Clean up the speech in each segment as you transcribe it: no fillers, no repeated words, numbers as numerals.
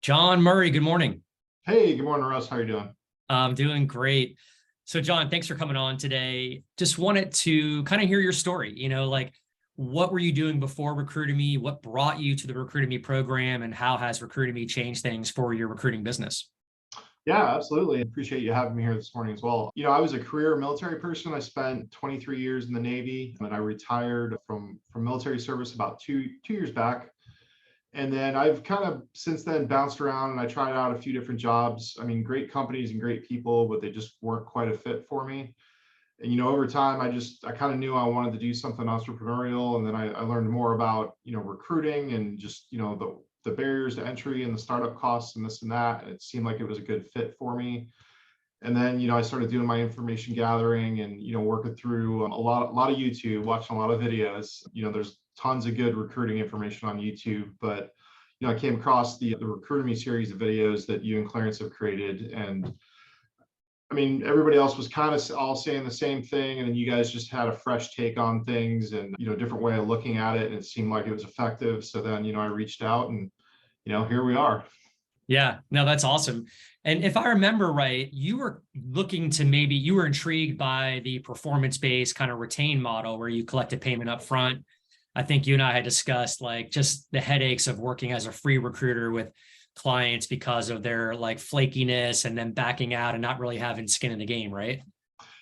John Murray, good morning. Hey, good morning, Russ. How are you doing? I'm doing great. So, John, thanks for coming on today. Just wanted to kind of hear your story. Like what were you doing before Recruitemy? What brought you to the Recruitemy program, and how has Recruitemy changed things for your recruiting business? Yeah, absolutely. Appreciate you having me here this morning as well. I was a career military person. I spent 23 years in the Navy, and I retired from military service about two years back. And then I've kind of since then bounced around and I tried out a few different jobs. I mean, great companies and great people, but they just weren't quite a fit for me. And over time, I kind of knew I wanted to do something entrepreneurial, and then I learned more about recruiting and just the barriers to entry and the startup costs and this and that. And it seemed like it was a good fit for me. And then I started doing my information gathering and working through a lot of YouTube, watching a lot of videos. There's tons of good recruiting information on YouTube, but I came across the Recruitemy series of videos that you and Clarence have created, and I mean, everybody else was kind of all saying the same thing, and then you guys just had a fresh take on things and different way of looking at it, and it seemed like it was effective. So then I reached out, and here we are. Yeah, no, that's awesome. And if I remember right, you were looking to maybe you were intrigued by the performance-based kind of retain model where you collect a payment up front. I think you and I had discussed like just the headaches of working as a free recruiter with clients because of their like flakiness and then backing out and not really having skin in the game, right?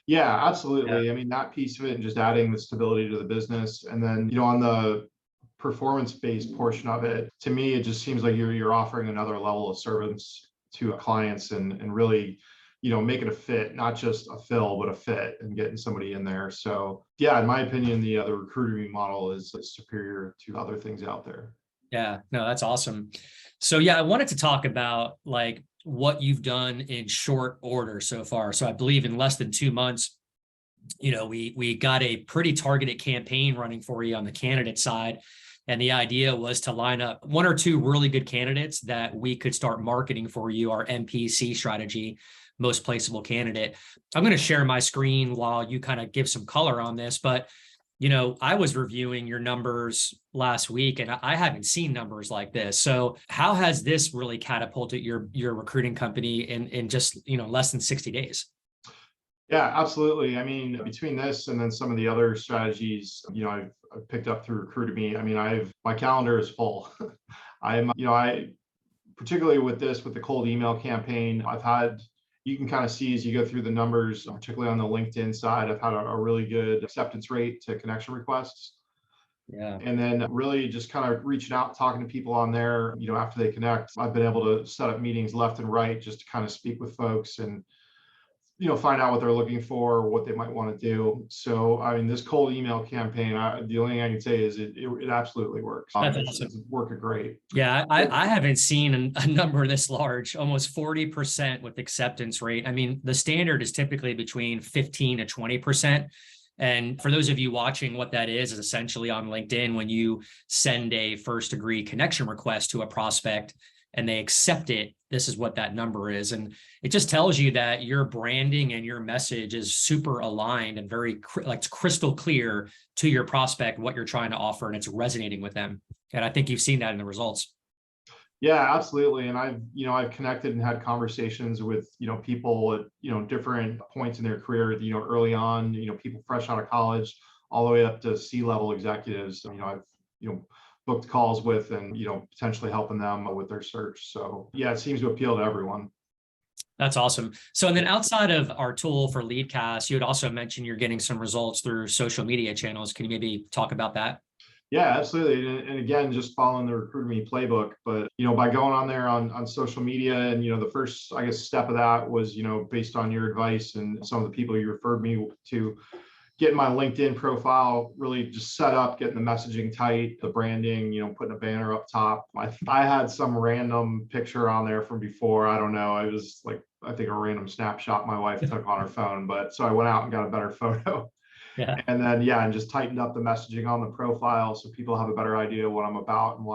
Yeah, Yeah. absolutely. I mean, that piece of it and just adding the stability to the business. And then, on the performance-based portion of it, to me, it just seems like you're offering another level of service to clients and really, make it a fit, not just a fill, but a fit and getting somebody in there. So yeah, in my opinion, the recruiting model is superior to other things out there. Yeah, no, that's awesome. So yeah, I wanted to talk about like what you've done in short order so far. So I believe in less than 2 months, we got a pretty targeted campaign running for you on the candidate side. And the idea was to line up one or two really good candidates that we could start marketing for you, our MPC strategy, most placeable candidate. I'm going to share my screen while you kind of give some color on this, but I was reviewing your numbers last week and I haven't seen numbers like this. So how has this really catapulted your recruiting company in just, less than 60 days? Yeah, absolutely. I mean, between this and then some of the other strategies, I've picked up through Recruitemy. I mean, my calendar is full. I particularly with the cold email campaign, you can kind of see as you go through the numbers, particularly on the LinkedIn side, I've had a really good acceptance rate to connection requests. Yeah. And then really just kind of reaching out, talking to people on there, after they connect, I've been able to set up meetings left and right just to kind of speak with folks and find out what they're looking for, what they might want to do. So, I mean, this cold email campaign, the only thing I can say is it absolutely works. That's awesome. It's working great. Yeah, I haven't seen a number this large, almost 40% with acceptance rate. I mean, the standard is typically between 15 to 20%. And for those of you watching, what that is essentially on LinkedIn, when you send a first degree connection request to a prospect and they accept it, this is what that number is. And it just tells you that your branding and your message is super aligned and very like crystal clear to your prospect, what you're trying to offer, and it's resonating with them. And I think you've seen that in the results. Yeah, absolutely. And I've connected and had conversations with, people at, different points in their career, early on, people fresh out of college, all the way up to C-level executives. I've, booked calls with and, potentially helping them with their search. So yeah, it seems to appeal to everyone. That's awesome. So, and then outside of our tool for LeadCast, you had also mentioned you're getting some results through social media channels. Can you maybe talk about that? Yeah, absolutely. And again, just following the Recruitemy playbook, but by going on there on social media, and the first, I guess, step of that was, based on your advice and some of the people you referred me to, getting my LinkedIn profile really just set up, getting the messaging tight, the branding, putting a banner up top. I had some random picture on there from before. I don't know. I was like, I think a random snapshot my wife took on her phone, but so I went out and got a better photo. Yeah. And then, yeah, and just tightened up the messaging on the profile so people have a better idea what I'm about and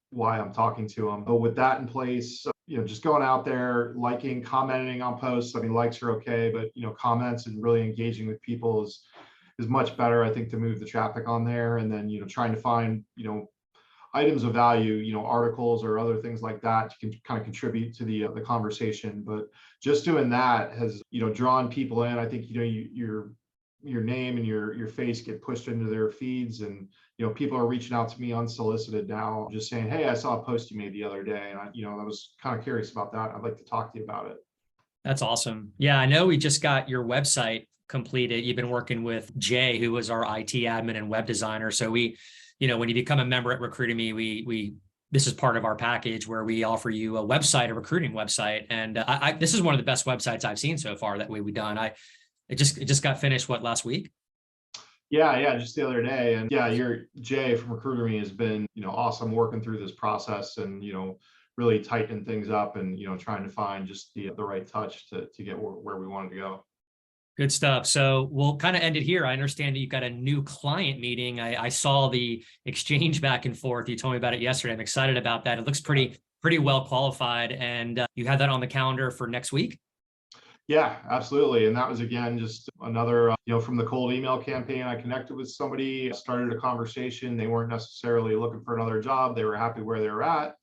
why I'm talking to them. But with that in place, just going out there, liking, commenting on posts. I mean, likes are okay, but comments and really engaging with people is much better, I think, to move the traffic on there. And then, trying to find, items of value, articles or other things like that to kind of contribute to the conversation. But just doing that has, drawn people in. I think, your name and your face get pushed into their feeds, and people are reaching out to me unsolicited now, just saying, hey, I saw a post you made the other day, and I was kind of curious about that. I'd like to talk to you about it. That's awesome. Yeah, I know we just got your website completed. You've been working with Jay, who was our IT admin and web designer. So we, when you become a member at Recruitemy, we this is part of our package where we offer you a website, a recruiting website. And this is one of the best websites I've seen so far that we've done. It just got finished last week? Yeah, just the other day. And yeah, your Jay from Recruitemy has been, awesome working through this process and, really tightening things up and, trying to find just the right touch to get where we wanted to go. Good stuff. So we'll kind of end it here. I understand that you've got a new client meeting. I saw the exchange back and forth. You told me about it yesterday. I'm excited about that. It looks pretty well qualified. And you had that on the calendar for next week? Yeah, absolutely. And that was, again, just another, from the cold email campaign, I connected with somebody, started a conversation. They weren't necessarily looking for another job. They were happy where they were at.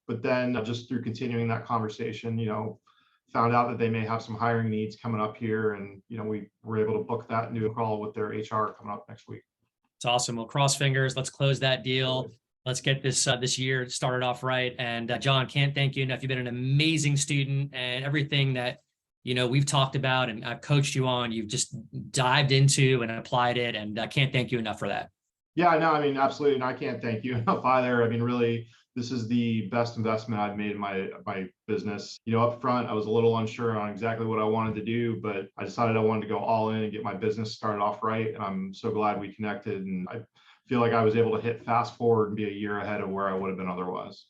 But then just through continuing that conversation, found out that they may have some hiring needs coming up here. And, we were able to book that new call with their HR coming up next week. It's awesome. Well, cross fingers. Let's close that deal. Let's get this year started off right. And John, can't thank you enough. You've been an amazing student, and everything that we've talked about and I've coached you on, you've just dived into and applied it. And I can't thank you enough for that. Yeah, no, I mean, absolutely. And I can't thank you enough either. I mean, really, this is the best investment I've made in my business. Up front, I was a little unsure on exactly what I wanted to do, but I decided I wanted to go all in and get my business started off right. And I'm so glad we connected. And I feel like I was able to hit fast forward and be a year ahead of where I would have been otherwise.